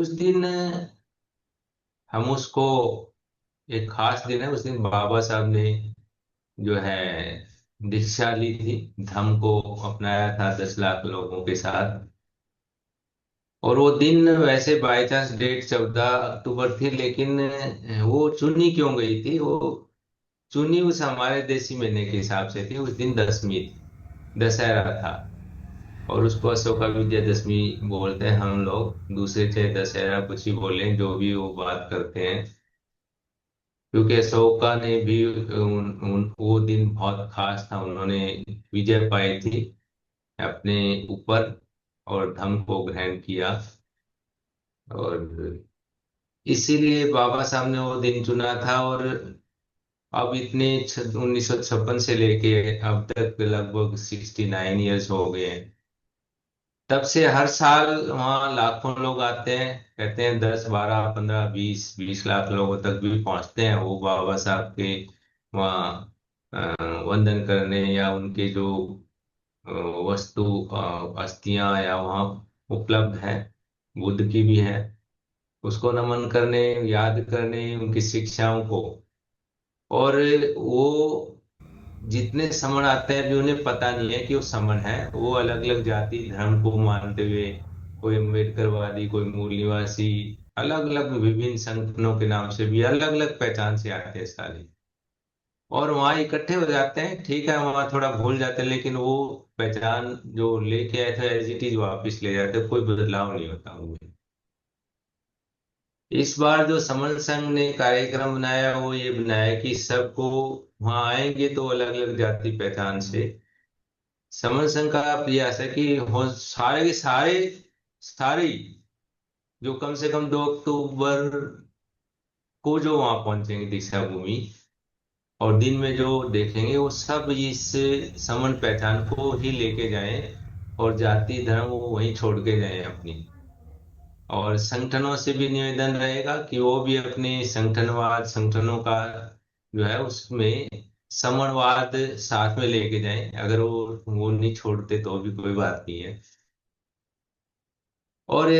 उस दिन हम उसको, एक खास दिन है, उस दिन बाबा साहब ने जो है दीक्षा ली थी, धम्म को अपनाया था 10 लाख लोगों के साथ। और वो दिन वैसे बाई चांस डेट 14 अक्टूबर थी, लेकिन वो चुनी क्यों गई थी? वो चुनी उस हमारे देसी महीने के हिसाब से थी। उस दिन दसवीं थी, दशहरा था। और उसको अशोका विजय दशमी बोलते हैं हम लोग, दूसरे चाहे दशहरा कुछ ही बोलें, जो भी वो बात करते हैं। क्योंकि अशोका ने भी वो दिन बहुत खास था, उन्होंने विजय पाई थी अपने ऊपर और धर्म को ग्रहण किया। और इसीलिए बाबा साहब ने वो दिन चुना था। और अब इतने 1956 से लेके अब तक लगभग 69 ईयर्स हो गए हैं। तब से हर साल वहाँ लाखों लोग आते हैं, कहते हैं 10, 12, 15, 20 20 लाख लोगों तक भी पहुंचते हैं वो बाबा साहब के वहाँ अ, वंदन करने, या उनके जो अ, वस्तु अस्थियां या वहाँ उपलब्ध है, बुद्ध की भी है, उसको नमन करने, याद करने उनकी शिक्षाओं को। और वो जितने समण आते हैं, अभी उन्हें पता नहीं है कि वो समण है। वो अलग अलग जाति धर्म को मानते हुए, कोई अम्बेडकरवादी, कोई मूल निवासी, अलग अलग विभिन्न संगठनों के नाम से भी अलग अलग पहचान से आते हैं सारे। और वहाँ इकट्ठे हो जाते हैं, ठीक है, वहाँ थोड़ा भूल जाते हैं, लेकिन वो पहचान जो लेके आए थे एज इट इज वापिस ले जाते हैं, कोई बदलाव नहीं होता उनमें। इस बार जो समन संघ ने कार्यक्रम बनाया, वो ये बनाया कि सबको वहाँ आएंगे तो अलग अलग जाति पहचान से। समन संघ का प्रयास है कि हो सारे के सारे, सारे ही, जो कम से कम 2 अक्टूबर को जो वहां पहुंचेंगे दीक्षा भूमि, और दिन में जो देखेंगे, वो सब इस समन पहचान को ही लेके जाएं, और जाति धर्म वो वहीं छोड़ के जाएं अपनी। और संगठनों से भी निवेदन रहेगा कि वो भी अपने संगठनवाद, संगठनों का जो है उसमें समन्वयवाद साथ में लेके जाएं। अगर वो नहीं छोड़ते तो भी कोई बात नहीं है। और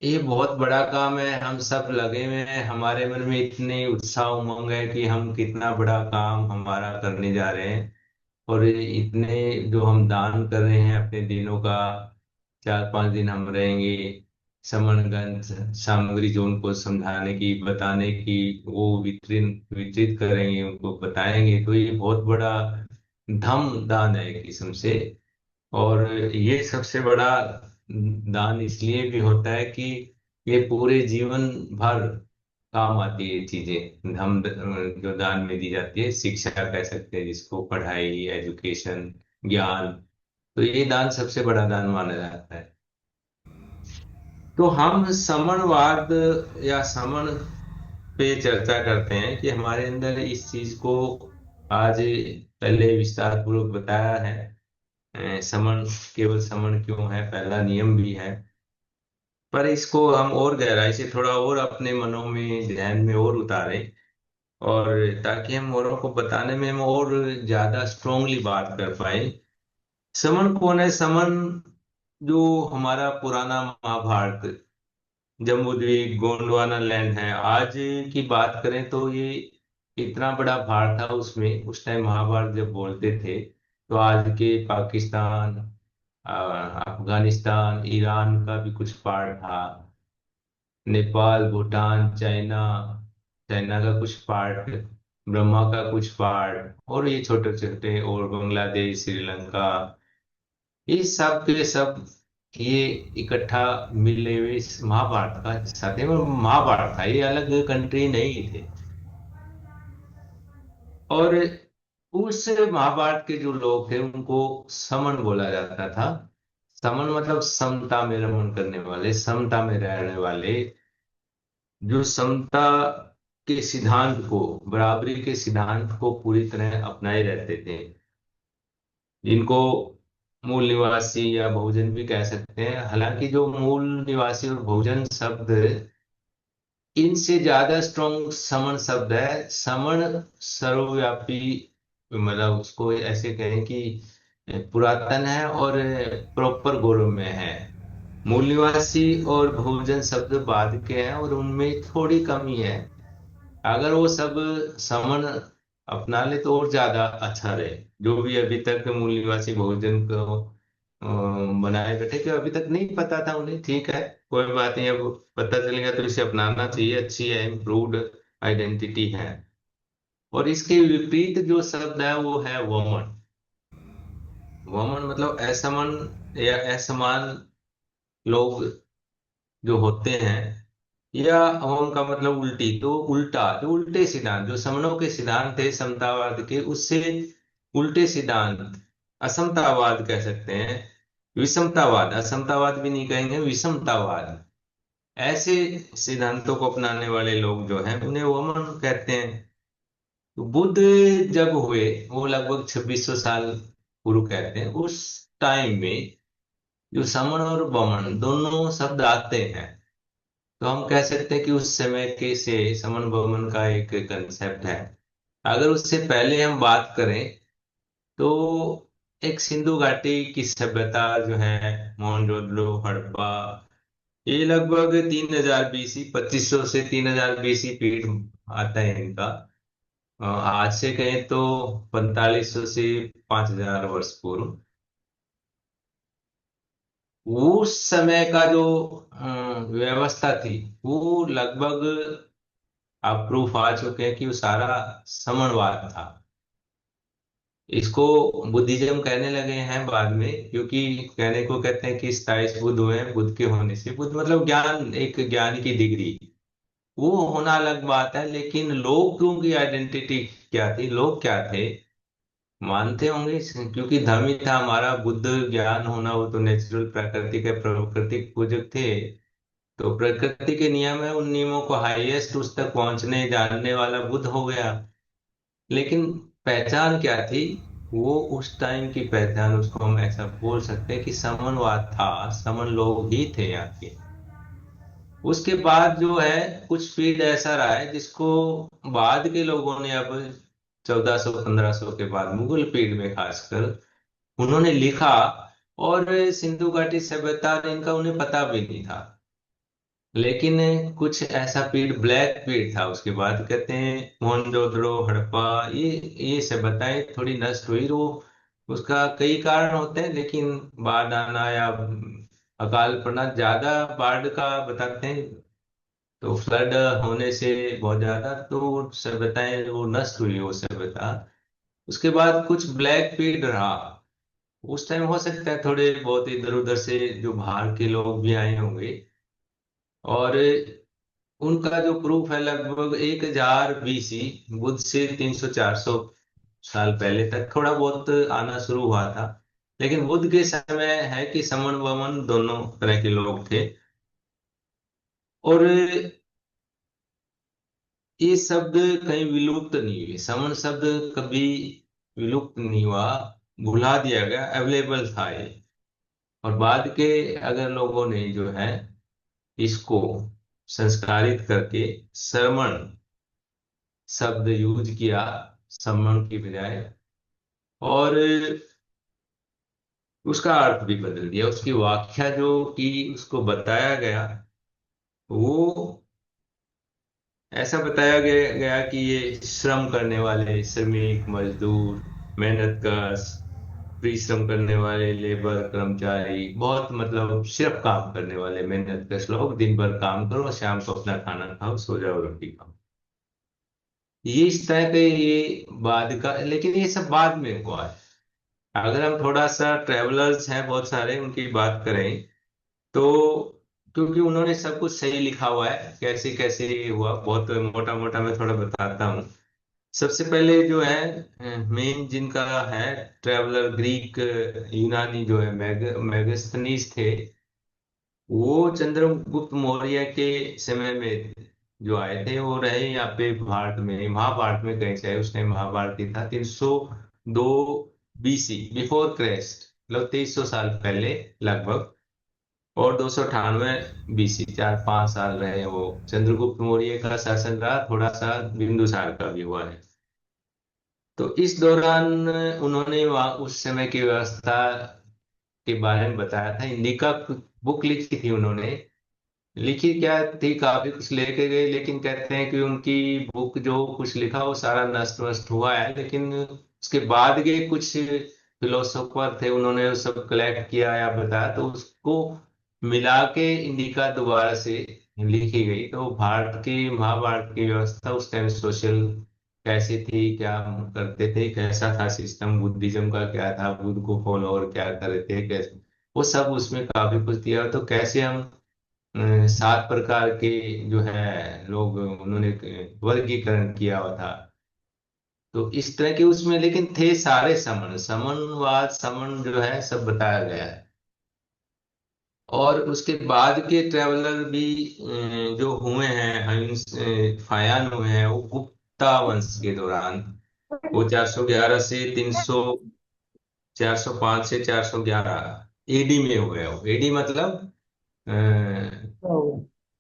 ये बहुत बड़ा काम है, हम सब लगे हुए हैं, हमारे मन में इतने उत्साह उमंग है कि हम कितना बड़ा काम हमारा करने जा रहे हैं। और ये इतने जो हम दान कर रहे हैं अपने दिनों का, 4 5 दिन हम रहेंगे, समण ग्रंथ सामग्री जो उनको समझाने की, बताने की, वो वितरित वितरित करेंगे, उनको बताएंगे। तो ये बहुत बड़ा धम दान है एक किस्म से। और ये सबसे बड़ा दान इसलिए भी होता है कि ये पूरे जीवन भर काम आती है ये चीजें। धम जो दान में दी जाती है, शिक्षा कह सकते हैं जिसको, पढ़ाई, एजुकेशन, ज्ञान। तो ये दान सबसे बड़ा दान माना जाता है। तो हम समणवाद या समण पे चर्चा करते हैं कि हमारे अंदर इस चीज को आज पहले विस्तार पूर्वक बताया है। समण, केवल समण क्यों है, पहला नियम भी है। पर इसको हम और गहराई से थोड़ा और अपने मनों में, ध्यान में और उतारें, और ताकि हम औरों को बताने में हम और ज्यादा स्ट्रोंगली बात कर पाए। समण कौन है? समण जो हमारा पुराना महाभारत, जम्बूद्वीप, गोंडवाना लैंड है, आज की बात करें तो ये इतना बड़ा भार था उसमें। उस टाइम महाभारत जब बोलते थे तो आज के पाकिस्तान, अफगानिस्तान, ईरान का भी कुछ पार्ट था, नेपाल, भूटान, चाइना, चाइना का कुछ पार्ट, ब्रह्मा का कुछ पार्ट, और ये छोटे छोटे, और बांग्लादेश, श्रीलंका, ये सब के सब ये इकट्ठा मिले हुए इस महाभारत का हिस्सा थे। और महाभारत था, ये अलग कंट्री नहीं थे। और उस महाभारत के जो लोग थे उनको समन बोला जाता था। समन मतलब समता में रमन करने वाले, समता में रहने वाले, जो समता के सिद्धांत को, बराबरी के सिद्धांत को पूरी तरह अपनाए रहते थे। जिनको मूल निवासी या बहुजन भी कह सकते हैं। हालांकि जो मूल निवासी और बहुजन शब्द, इनसे ज्यादा स्ट्रॉन्ग समण शब्द है। समण सर्वव्यापी, मतलब उसको ऐसे कहें कि पुरातन है और प्रॉपर गौरव में है। मूल निवासी और बहुजन शब्द बाद के हैं और उनमें थोड़ी कमी है। अगर वो सब समन अपना ले तो और ज्यादा अच्छा रहे। जो भी अभी तक मूल निवासी बहुजन को बनाए बैठे, कि अभी तक नहीं पता था उन्हें, ठीक है, कोई बात नहीं, अब पता चलेगा तो इसे अपनाना चाहिए, अच्छी है, इम्प्रूव्ड आइडेंटिटी है। और इसके विपरीत जो शब्द है वो है वमन। वमन मतलब असमन या असमान लोग जो होते हैं, या अवम का मतलब उल्टी, तो उल्टा, जो उल्टे सिद्धांत, जो समणों के सिद्धांत थे समतावाद के, उससे उल्टे सिद्धांत, असमतावाद कह सकते हैं, विषमतावाद, असमतावाद भी नहीं कहेंगे, विषमतावाद, ऐसे सिद्धांतों को अपनाने वाले लोग जो हैं उन्हें वमन कहते हैं। तो बुद्ध जब हुए, वो लगभग 2600 साल पूर्व कहते हैं, उस टाइम में जो समण और वमन दोनों शब्द आते हैं, तो हम कह सकते हैं कि उस समय के से समन वमन का एक कंसेप्ट है। अगर उससे पहले हम बात करें तो एक सिंधु घाटी की सभ्यता जो है, मोहनजोदड़ो, हड़प्पा, ये लगभग 3000 BC, 2500 से 3000 BC पीरियड आता है इनका। आज से कहें तो 4500 से 5000 वर्ष पूर्व। उस समय का जो व्यवस्था थी, वो लगभग, आप प्रूफ आ चुके हैं कि वो सारा समणवाद था। इसको बुद्धिज्म कहने लगे हैं बाद में, क्योंकि कहने को कहते हैं कि 27 बुद्ध हुए हैं, बुद्ध के होने से, बुद्ध मतलब ज्ञान, एक ज्ञान की डिग्री, वो होना अलग बात है, लेकिन लोगों की आइडेंटिटी क्या थी, लोग क्या थे, मानते होंगे, क्योंकि धर्म ही था हमारा, बुद्ध ज्ञान होना, वो तो नेचुरल प्रकृति के प्राकृतिक पूजक थे। तो प्रकृति के नियम है, उन नियमों को हाईएस्ट उस तक पहुंचने जानने वाला बुद्ध हो गया। लेकिन पहचान क्या थी, वो उस टाइम की पहचान, उसको हम ऐसा बोल सकते हैं कि समनवाद था, समन लोग ही थे यहाँ के। उसके बाद जो है, कुछ पीढ़ ऐसा रहा है जिसको बाद के लोगों ने, अब 1400 1500 के बाद मुगल पीढ़ में खासकर, उन्होंने लिखा, और सिंधु घाटी सभ्यता इनका उन्हें पता भी नहीं था। लेकिन कुछ ऐसा पीरियड, ब्लैक पीरियड था उसके बाद, कहते हैं मोहनजोदड़ो, हड़प्पा, ये सभ्यताएं थोड़ी नष्ट हुई। वो उसका कई कारण होते हैं, लेकिन बाढ़ आना या अकाल पड़ना, ज्यादा बाढ़ का बताते हैं, तो फ्लड होने से बहुत ज्यादा, तो वो सभ्यताएं वो नष्ट हुई, वो सभ्यता। उसके बाद कुछ ब्लैक पीरियड रहा। उस टाइम हो सकता है थोड़े बहुत इधर उधर से जो बाहर के लोग भी आए होंगे, और उनका जो प्रूफ है लगभग 1000 BC, बुद्ध से 300 400 साल पहले तक थोड़ा बहुत आना शुरू हुआ था। लेकिन बुद्ध के समय है कि समन वमन दोनों तरह के लोग थे। और ये शब्द कहीं विलुप्त नहीं हुए, समन शब्द कभी विलुप्त नहीं हुआ, भुला दिया गया, अवेलेबल था ये। और बाद के अगर लोगों ने जो है इसको संस्कारित करके श्रमण शब्द यूज किया, सम्मान की बजाय, और उसका अर्थ भी बदल दिया, उसकी व्याख्या जो की, उसको बताया गया, वो ऐसा बताया गया कि ये श्रम करने वाले श्रमिक, मजदूर, मेहनतकश, परिश्रम करने वाले लेबर, कर्मचारी, बहुत मतलब सिर्फ काम करने वाले मेहनतकश लोग, दिन भर काम करो, शाम को अपना खाना खाओ, सो जाओ, रोटी खाओ। ये इस तरह के, ये बाद का, लेकिन ये सब बाद में हुआ है। अगर हम थोड़ा सा, ट्रेवलर्स हैं बहुत सारे, उनकी बात करें तो, क्योंकि उन्होंने सब कुछ सही लिखा हुआ है, कैसे कैसे ये हुआ, बहुत मोटा मोटा मैं थोड़ा बताता हूँ। सबसे पहले जो है, मेन जिनका है, ट्रेवलर ग्रीक, यूनानी जो है, मेगस्थनीज थे। वो चंद्रगुप्त मौर्य के समय में जो आए थे, वो रहे यहाँ पे भारत में, महाभारत में कहीं से आए, उसने महाभारत ही था, 302 BC, बिफोर क्राइस्ट, मतलब 2300 साल पहले लगभग। और 298 BC, 4 5 साल रहे वो। चंद्रगुप्त मौर्य का शासन रहा, थोड़ा सा बिंदुसार का भी हुआ है। तो इस दौरान उन्होंने वहाँ उस समय की व्यवस्था के बारे में बताया था। इंडिका बुक लिखी थी उन्होंने। लिखी क्या थी, काफी कुछ लेके गए, लेकिन कहते हैं कि उनकी बुक जो कुछ लिखा वो सारा नष्ट वष्ट हुआ है। लेकिन उसके बाद के कुछ फिलोसोफर थे, उन्होंने वो सब कलेक्ट किया या बताया, तो उसको मिला के इंडिका दोबारा से लिखी गई। तो भारत की, महाभारत की व्यवस्था उस टाइम सोशल कैसी थी, क्या करते थे, कैसा था सिस्टम, बुद्धिज्म का क्या था, बुद्ध को फॉलोअर क्या करे थे, कैसे, वो सब उसमें काफी कुछ दिया। तो कैसे हम 7 प्रकार के जो है लोग उन्होंने वर्गीकरण किया हुआ था। तो इस तरह के उसमें लेकिन थे सारे समन, समनवाद, समन जो है सब बताया गया है। और उसके बाद के ट्रेवलर भी जो हुए हैं, फायान हुए हैं, वो गुप्ता वंश के दौरान, वो 411 से 300, 405 से 411 एडी में हुए। वो एडी मतलब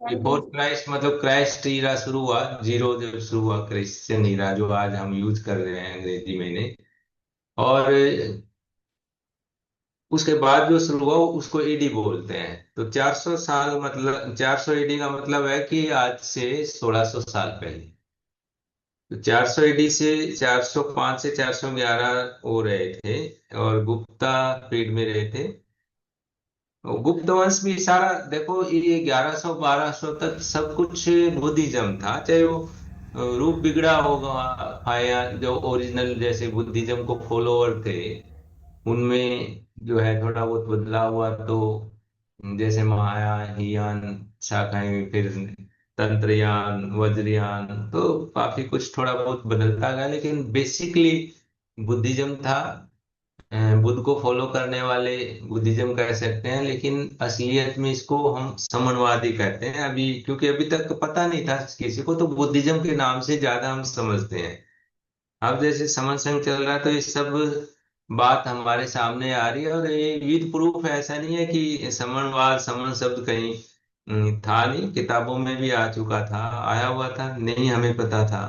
बिफोर क्राइस्ट, मतलब क्राइस्ट ईरा शुरू हुआ, जीरो जब शुरू हुआ, क्रिश्चियन ईरा जो आज हम यूज कर रहे हैं अंग्रेजी में ने। और उसके बाद जो शुरू हुआ उसको ईडी बोलते हैं। तो 400 साल, मतलब 400 ईडी का मतलब है कि आज से 1600 साल पहले। तो 400 ईडी से 405 से 411 हो रहे थे, और गुप्ता पीरियड में रहे थे। गुप्त वंश भी सारा देखो, ये 1100 1200 तक सब कुछ बुद्धिज्म था, चाहे वो रूप बिगड़ा होगा या जो ओरिजिनल जैसे बुद्धिज्म को फॉलोअर थे उनमें जो है थोड़ा बहुत बदलाव हुआ। तो जैसे महायान शाखाएं, फिर तंत्रयान, वज्रयान, तो काफी कुछ थोड़ा बहुत बदलता गया, लेकिन बेसिकली बुद्धिज्म था। बुद्ध को फॉलो करने वाले बुद्धिज्म कह सकते हैं, लेकिन असलियत में इसको हम समन्वादी कहते हैं अभी, क्योंकि अभी तक पता नहीं था किसी को, तो बुद्धिज्म के नाम से ज्यादा हम समझते हैं। अब जैसे समन संघ चल रहा है, तो ये सब बात हमारे सामने आ रही है, और ये विद प्रूफ है। ऐसा नहीं है कि समनवाद, समन शब्द कहीं था नहीं, किताबों में भी आ चुका था, आया हुआ था, नहीं हमें पता था।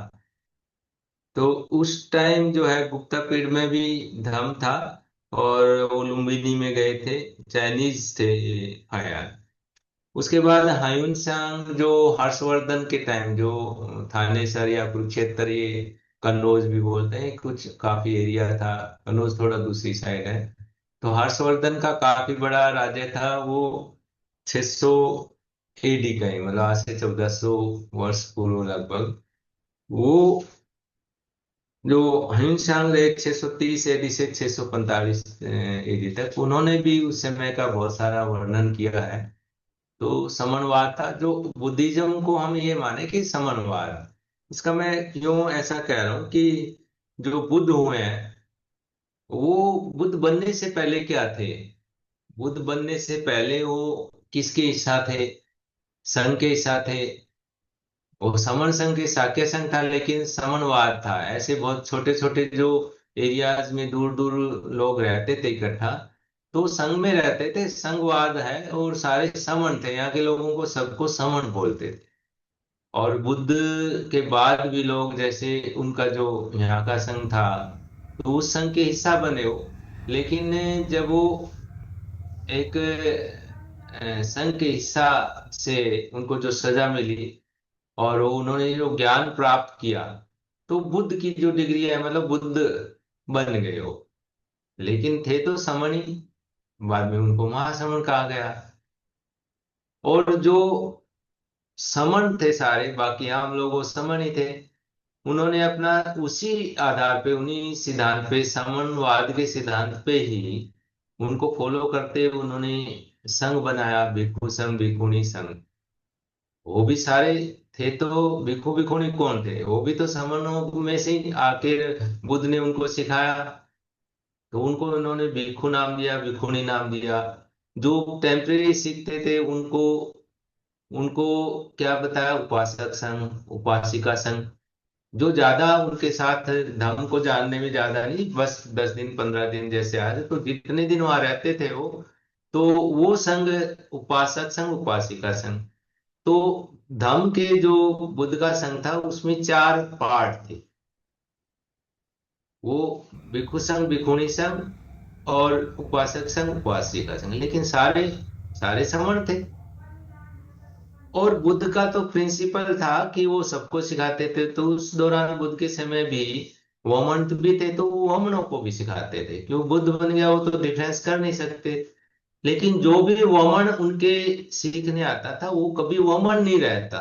तो उस टाइम जो है गुप्ता पीरियड में भी धर्म था, और वो लुम्बिनी में गए थे, चाइनीज थे ये फायान। उसके बाद हायुन सांग जो हर्षवर्धन के टाइम, जो थानेसर या कुरुक्षेत्र, ये कन्नौज भी बोलते हैं, कुछ काफी एरिया था, कन्नौज थोड़ा दूसरी साइड है। तो हर्षवर्धन का काफी बड़ा राज्य था वो, 600 एडी का ही, मतलब आज से 1400 वर्ष पूर्व लगभग। वो जो हिमशांग रहे 630 एडी से 645 एडी तक, उन्होंने भी उस समय का बहुत सारा वर्णन किया है। तो समन्वय था, जो बुद्धिज्म को हम ये माने कि समन्वय, इसका मैं क्यों ऐसा कह रहा हूँ कि जो बुद्ध हुए हैं, वो बुद्ध बनने से पहले क्या थे, बुद्ध बनने से पहले वो किसके हिस्सा थे, संघ के हिस्सा थे। वो समन संघ के शाक्य संघ था, लेकिन समनवाद था, ऐसे बहुत छोटे छोटे जो एरियाज में दूर दूर लोग रहते थे इकट्ठा, तो संघ में रहते थे, संघवाद है, और सारे समन थे, यहाँ के लोगों को सबको समन बोलते थे। और बुद्ध के बाद भी लोग, जैसे उनका जो यहाँ का संघ था, तो उस संघ के हिस्सा बने हो। लेकिन जब वो एक संघ के हिस्सा से उनको जो सजा मिली, और वो उन्होंने जो ज्ञान प्राप्त किया, तो बुद्ध की जो डिग्री है, मतलब बुद्ध बन गए हो। लेकिन थे तो समण ही, बाद में उनको महासमण कहा गया। और जो समण थे सारे, बाकी आम लोग वो समण ही थे। उन्होंने अपना उसी आधार पे, उन्हीं सिद्धांत पे, समणवाद के सिद्धांत पे ही उनको फॉलो करते हुए उन्होंने संघ बनाया, भिक्षु संघ, भिक्षुणी संघ। वो भी सारे थे, तो भिक्षु भिक्षुणी कौन थे, वो भी तो समणों में से ही आके बुद्ध ने उनको सिखाया। तो उनको उन्होंने भिक्षु नाम दिया, भिक्षुणी नाम दिया। जो टेम्परेरी सीखते थे उनको उनको क्या बताया, उपासक संघ, उपासिका संघ। जो ज्यादा उनके साथ धर्म को जानने में ज्यादा नहीं, बस 10 दिन 15 दिन जैसे आज, तो जितने दिन वहां रहते थे वो, तो वो संघ उपासक संघ, उपासिका संघ। तो धम्म के जो बुद्ध का संघ था उसमें 4 पार्ट थे, वो भिक्षु संघ, भिक्षुणी संघ, और उपासक संघ, उपासिका संघ। लेकिन सारे सारे समण थे। और बुद्ध का तो प्रिंसिपल था कि वो सबको सिखाते थे, तो उस दौरान बुद्ध के समय भी वमन भी थे, तो वो वमनों को भी सिखाते थे। क्यों बुद्ध बन गया वो तो डिफेंस कर नहीं सकते। लेकिन जो भी वमन उनके सीखने आता था वो कभी वमन नहीं रहता,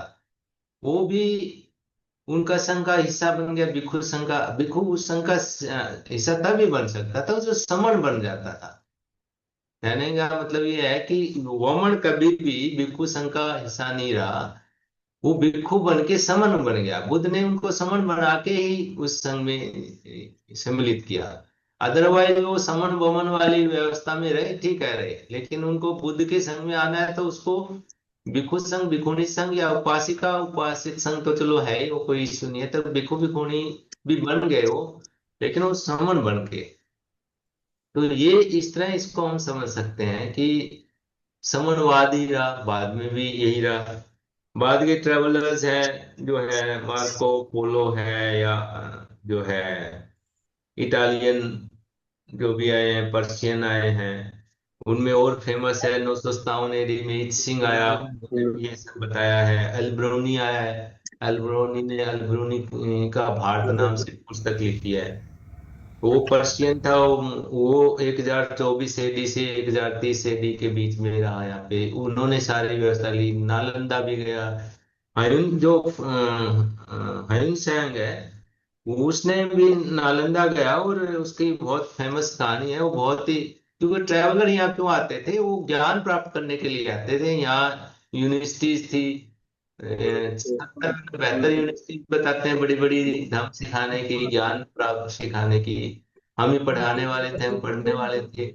वो भी उनका संघ का हिस्सा बन गया। भिक्षु संघ का, भिक्षु उस संघ का हिस्सा तभी बन सकता था जो समण बन जाता था। कहने का मतलब ये है कि वमन कभी भी भिक्षु संघ का हिस्सा नहीं रहा, वो भिक्षु बन के समन बन गया। बुद्ध ने उनको समन बना के ही उस संघ में सम्मिलित किया। अदरवाइज वो समन वमन वाली व्यवस्था में रहे, ठीक है रहे, लेकिन उनको बुद्ध के संघ में आना है तो उसको भिक्षु संघ, भिक्षुणी संघ या उपासिका उपासित संघ तो चलो है ही, वो कोई इश्यू नहीं है। तो भिक्षु भिक्षुणी भी बन गए वो, लेकिन वो समन बन के। तो ये इस तरह इसको हम समझ सकते हैं कि समरवादी रहा, बाद में भी यही रहा। बाद के ट्रेवलर्स हैं जो है मार्को पोलो है, या जो है इटालियन जो भी आए हैं, पर्शियन आए हैं। उनमें और फेमस है 957 ईस्वी में इत सिंह आया, ये सब बताया है। अल्बरूनी आया है, अल्बरूनी ने अल्बरूनी का भारत नाम से पुस्तक लिखी है। वो पर्शियन था, वो 1024 एडी से 1030 एडी के बीच में रहा यहाँ पे। उन्होंने सारी व्यवस्था ली, नालंदा भी गया। हयुन जो हयुन सेंग है, उसने भी नालंदा गया, और उसकी बहुत फेमस कहानी है। वो बहुत ही, क्योंकि ट्रैवलर यहाँ क्यों आते थे, वो ज्ञान प्राप्त करने के लिए आते थे। यहाँ यूनिवर्सिटीज थी, 70 यूनिवर्सिटी बताते हैं, बड़ी बड़ी धम सिखाने की, ज्ञान प्राप्त सिखाने की। हम ही पढ़ाने वाले थे, हम पढ़ने वाले थे।